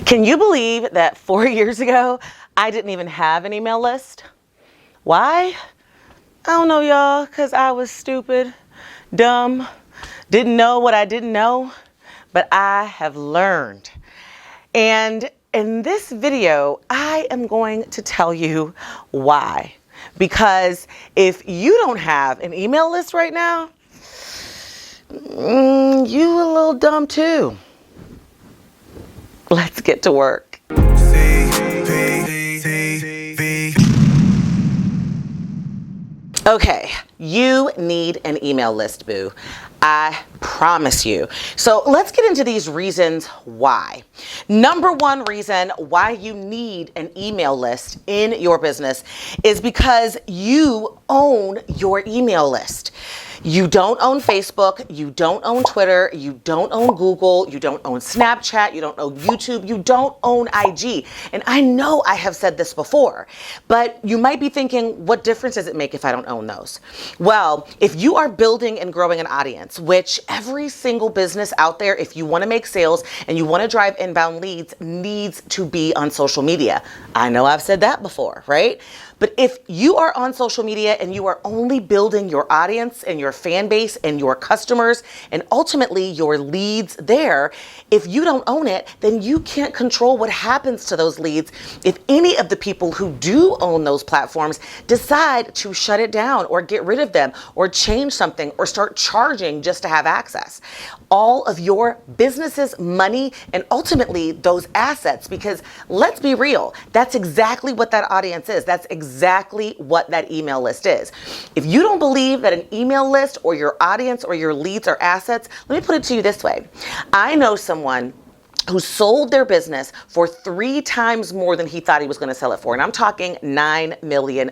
Can you believe that 4 years ago, I didn't even have an email list? Why? I don't know, y'all, because I was stupid, dumb, didn't know what I didn't know, but I have learned. And in this video, I am going to tell you why. Because if you don't have an email list right now, you a little dumb too. Let's get to work. Okay, you need an email list, boo. I promise you. So let's get into these reasons why. Number one reason why you need an email list in your business is because you own your email list. You don't own Facebook, you don't own Twitter, you don't own Google, you don't own Snapchat, you don't own YouTube, you don't own IG. And I know I have said this before, but you might be thinking, what difference does it make if I don't own those? Well, if you are building and growing an audience, which every single business out there, if you want to make sales and you want to drive inbound leads, needs to be on social media. I know I've said that before, right? But if you are on social media and you are only building your audience and your fan base and your customers and ultimately your leads there, if you don't own it, then you can't control what happens to those leads if any of the people who do own those platforms decide to shut it down or get rid of them or change something or start charging just to have access. All of your business's money and ultimately those assets, because let's be real, that's exactly what that audience is. That's exactly what that email list is. If you don't believe that an email list or your audience or your leads are assets, let me put it to you this way. I know someone who sold their business for 3 times more than he thought he was going to sell it for. And I'm talking $9 million.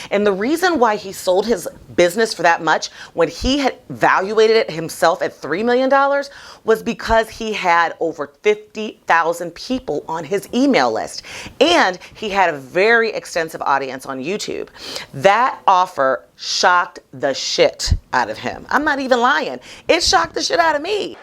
And the reason why he sold his business for that much when he had evaluated it himself at $3 million was because he had over 50,000 people on his email list. And he had a very extensive audience on YouTube. That offer shocked the shit out of him. I'm not even lying. It shocked the shit out of me.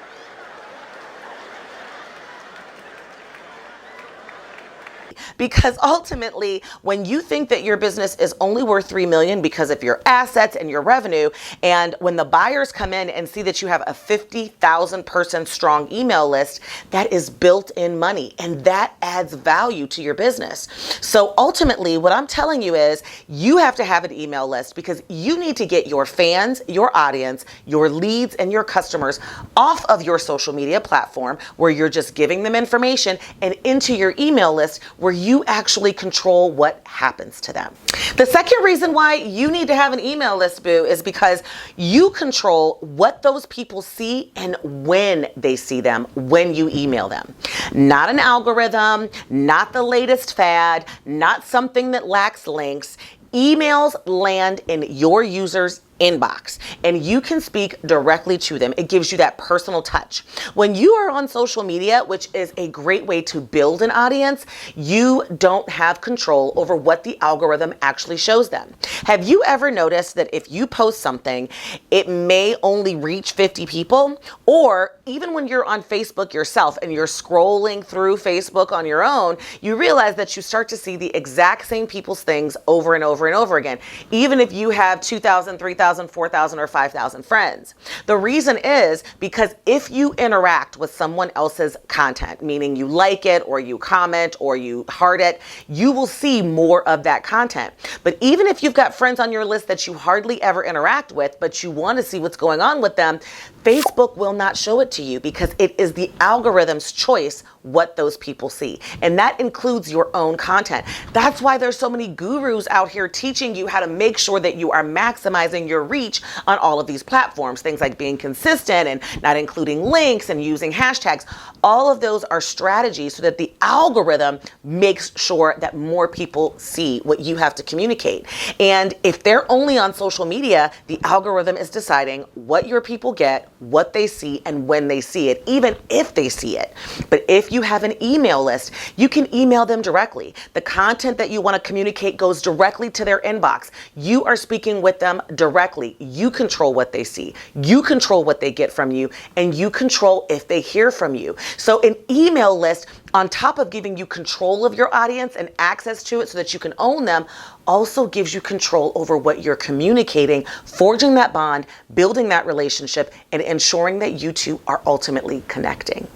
Because ultimately, when you think that your business is only worth $3 million because of your assets and your revenue, and when the buyers come in and see that you have a 50,000 person strong email list, that is built-in money, and that adds value to your business. So ultimately, what I'm telling you is you have to have an email list because you need to get your fans, your audience, your leads, and your customers off of your social media platform where you're just giving them information and into your email list where you actually control what happens to them. The second reason why you need to have an email list, boo, is because you control what those people see and when they see them when you email them. Not an algorithm, not the latest fad, not something that lacks links. Emails land in your users' inbox and you can speak directly to them. It gives you that personal touch. When you are on social media, which is a great way to build an audience, you don't have control over what the algorithm actually shows them. Have you ever noticed that if you post something, it may only reach 50 people? Or even when you're on Facebook yourself and you're scrolling through Facebook on your own, you realize that you start to see the exact same people's things over and over and over again, even if you have 2,000, 3,000, 4,000, or 5,000 friends. The reason is because if you interact with someone else's content, meaning you like it or you comment or you heart it, you will see more of that content. But even if you've got friends on your list that you hardly ever interact with, but you want to see what's going on with them, Facebook will not show it to you because it is the algorithm's choice what those people see. And that includes your own content. That's why there's so many gurus out here teaching you how to make sure that you are maximizing your reach on all of these platforms. Things like being consistent and not including links and using hashtags. All of those are strategies so that the algorithm makes sure that more people see what you have to communicate. And if they're only on social media, the algorithm is deciding what your people get, what they see, and when they see it, even if they see it. But if you have an email list, you can email them directly. The content that you want to communicate goes directly to their inbox. You are speaking with them directly. You control what they see. You control what they get from you, and you control if they hear from you. So an email list, on top of giving you control of your audience and access to it so that you can own them, also gives you control over what you're communicating, forging that bond, building that relationship, and ensuring that you two are ultimately connecting.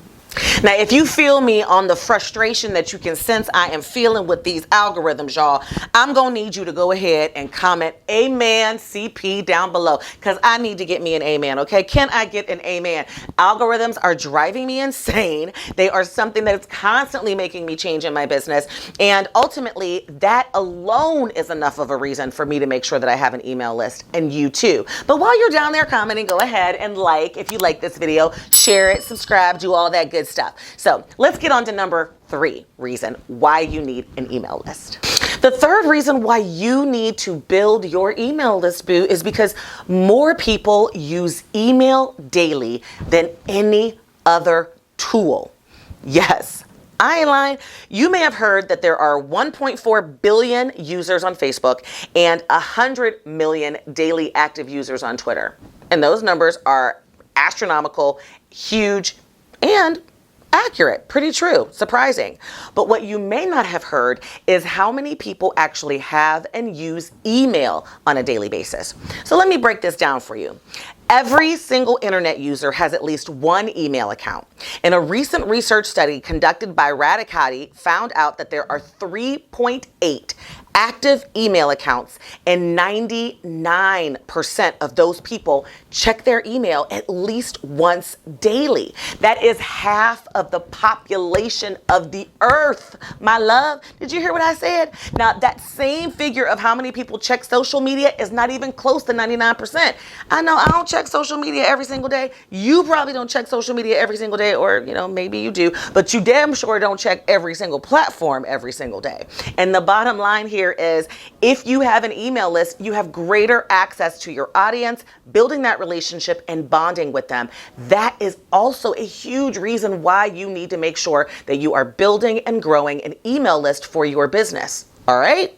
Now, if you feel me on the frustration that you can sense I am feeling with these algorithms, y'all, I'm going to need you to go ahead and comment amen CP down below, because I need to get me an amen, okay? Can I get an amen? Algorithms are driving me insane. They are something that's constantly making me change in my business. And ultimately, that alone is enough of a reason for me to make sure that I have an email list, and you too. But while you're down there commenting, go ahead and like, if you like this video, share it, subscribe, do all that good stuff. So let's get on to number 3 reason why you need an email list. The third reason why you need to build your email list, boo, is because more people use email daily than any other tool. Yes, I ain't lying. You may have heard that there are 1.4 billion users on Facebook and 100 million daily active users on Twitter. And those numbers are astronomical, huge, and accurate, pretty true, surprising. But what you may not have heard is how many people actually have and use email on a daily basis. So let me break this down for you. Every single internet user has at least one email account. And a recent research study conducted by Radicati found out that there are 3.8 active email accounts, and 99% of those people check their email at least once daily. That is half of the population of the earth, my love. Did you hear what I said? Now, that same figure of how many people check social media is not even close to 99%. I know I don't check social media every single day. You probably don't check social media every single day, or, maybe you do, but you damn sure don't check every single platform every single day. And the bottom line here is, if you have an email list, you have greater access to your audience, building that relationship and bonding with them. That is also a huge reason why you need to make sure that you are building and growing an email list for your business. All right?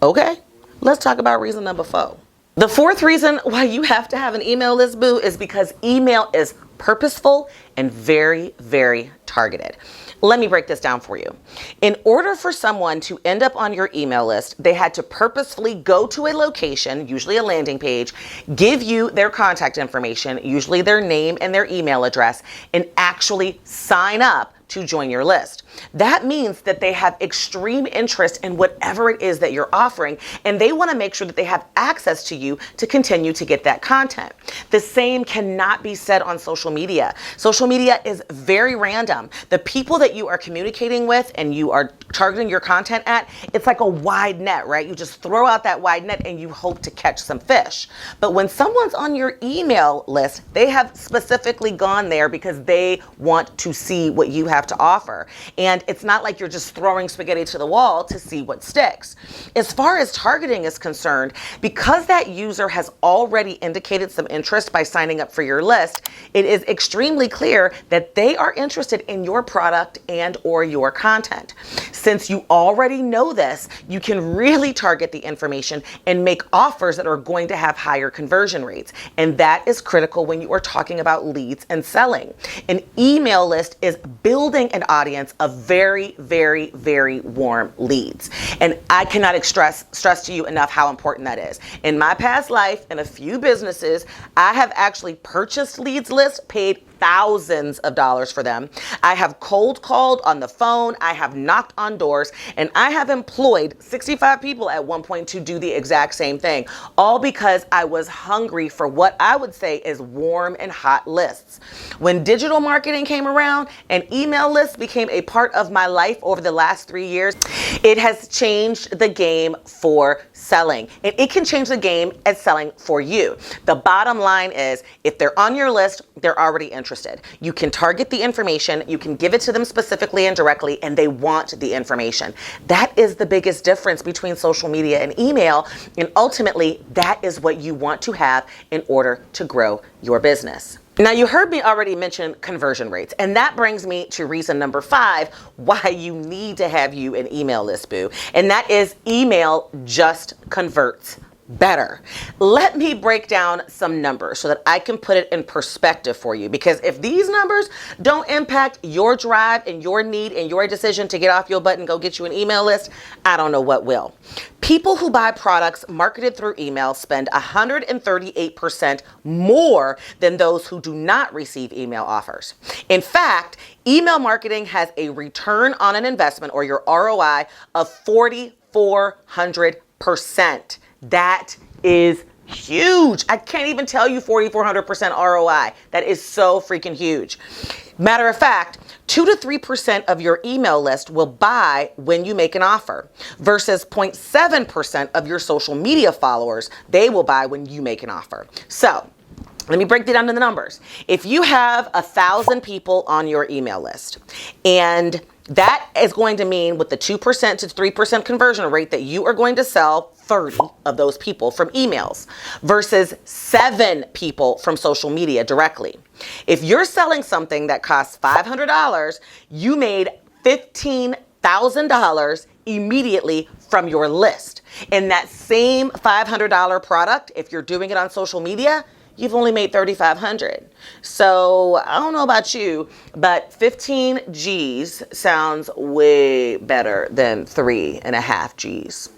Okay. Let's talk about reason number 4. The fourth reason why you have to have an email list, boo, is because email is purposeful and very, very targeted. Let me break this down for you. In order for someone to end up on your email list, they had to purposefully go to a location, usually a landing page, give you their contact information, usually their name and their email address, and actually sign up to join your list. That means that they have extreme interest in whatever it is that you're offering, and they want to make sure that they have access to you to continue to get that content. The same cannot be said on social media. Social media is very random. The people that you are communicating with and you are targeting your content at, it's like a wide net, right? You just throw out that wide net and you hope to catch some fish. But when someone's on your email list, they have specifically gone there because they want to see what you have to offer. And it's not like you're just throwing spaghetti to the wall to see what sticks. As far as targeting is concerned, because that user has already indicated some interest by signing up for your list, it is extremely clear that they are interested in your product and or your content. Since you already know this, you can really target the information and make offers that are going to have higher conversion rates. And that is critical when you are talking about leads and selling. An email list is building an audience of very, very, very warm leads. And I cannot stress to you enough how important that is. In my past life, in a few businesses, I have actually purchased leads lists, paid thousands of dollars for them. I have cold called on the phone. I have knocked on doors, and I have employed 65 people at one point to do the exact same thing, all because I was hungry for what I would say is warm and hot lists. When digital marketing came around and email lists became a part of my life over the last 3 years, it has changed the game for selling, and it can change the game at selling for you. The bottom line is, if they're on your list, they're already interested. You can target the information, you can give it to them specifically and directly, and they want the information. That is the biggest difference between social media and email, and ultimately, that is what you want to have in order to grow your business. Now, you heard me already mention conversion rates, and that brings me to reason number 5 why you need to have you an email list, boo. And that is, email just converts better. Let me break down some numbers so that I can put it in perspective for you. Because if these numbers don't impact your drive and your need and your decision to get off your butt and go get you an email list, I don't know what will. People who buy products marketed through email spend 138% more than those who do not receive email offers. In fact, email marketing has a return on an investment, or your ROI, of 4,400%. That is huge. I can't even tell you 4,400% ROI. That is so freaking huge. Matter of fact, 2 to 3% of your email list will buy when you make an offer versus 0.7% of your social media followers. They will buy when you make an offer. So let me break it down to the numbers. If you have 1,000 people on your email list, and that is going to mean with the 2% to 3% conversion rate that you are going to sell 30 of those people from emails versus 7 people from social media directly. If you're selling something that costs $500, you made $15,000 immediately from your list. And that same $500 product, if you're doing it on social media, you've only made $3,500. So I don't know about you, but 15 G's sounds way better than 3.5 G's.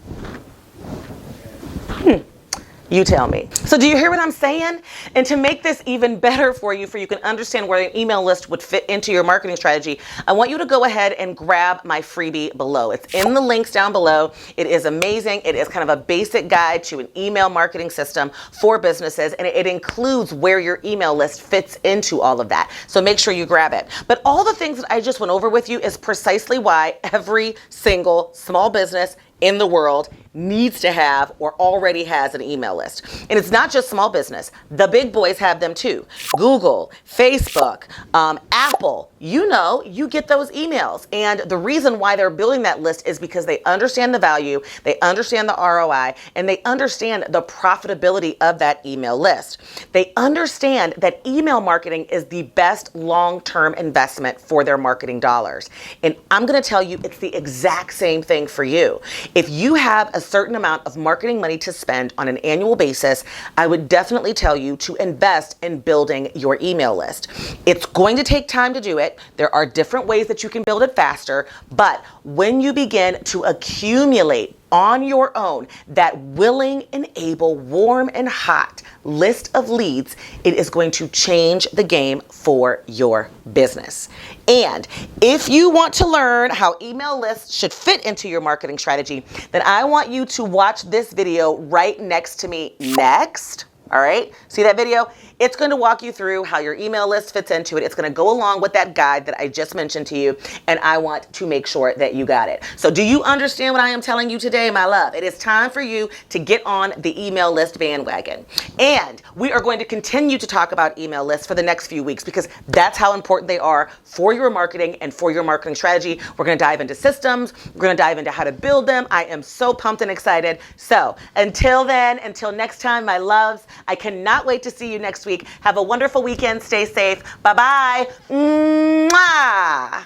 You tell me. So do you hear what I'm saying? And to make this even better for you can understand where an email list would fit into your marketing strategy, I want you to go ahead and grab my freebie below. It's in the links down below. It is amazing. It is kind of a basic guide to an email marketing system for businesses, and it includes where your email list fits into all of that. So make sure you grab it. But all the things that I just went over with you is precisely why every single small business in the world needs to have or already has an email list. And it's not just small business. The big boys have them too. Google, Facebook, Apple, you get those emails. And the reason why they're building that list is because they understand the value, they understand the ROI, and they understand the profitability of that email list. They understand that email marketing is the best long-term investment for their marketing dollars. And I'm going to tell you, it's the exact same thing for you. If you have a certain amount of marketing money to spend on an annual basis, I would definitely tell you to invest in building your email list. It's going to take time to do it. There are different ways that you can build it faster, but when you begin to accumulate on your own that willing and able, warm and hot list of leads, it is going to change the game for your business. And if you want to learn how email lists should fit into your marketing strategy, then I want you to watch this video right next to me next. All right, see that video? It's going to walk you through how your email list fits into it. It's going to go along with that guide that I just mentioned to you, and I want to make sure that you got it. So do you understand what I am telling you today, my love? It is time for you to get on the email list bandwagon. And we are going to continue to talk about email lists for the next few weeks because that's how important they are for your marketing and for your marketing strategy. We're going to dive into systems. We're going to dive into how to build them. I am so pumped and excited. So until then, until next time, my loves, I cannot wait to see you next week. Have a wonderful weekend. Stay safe. Bye-bye. Mwah!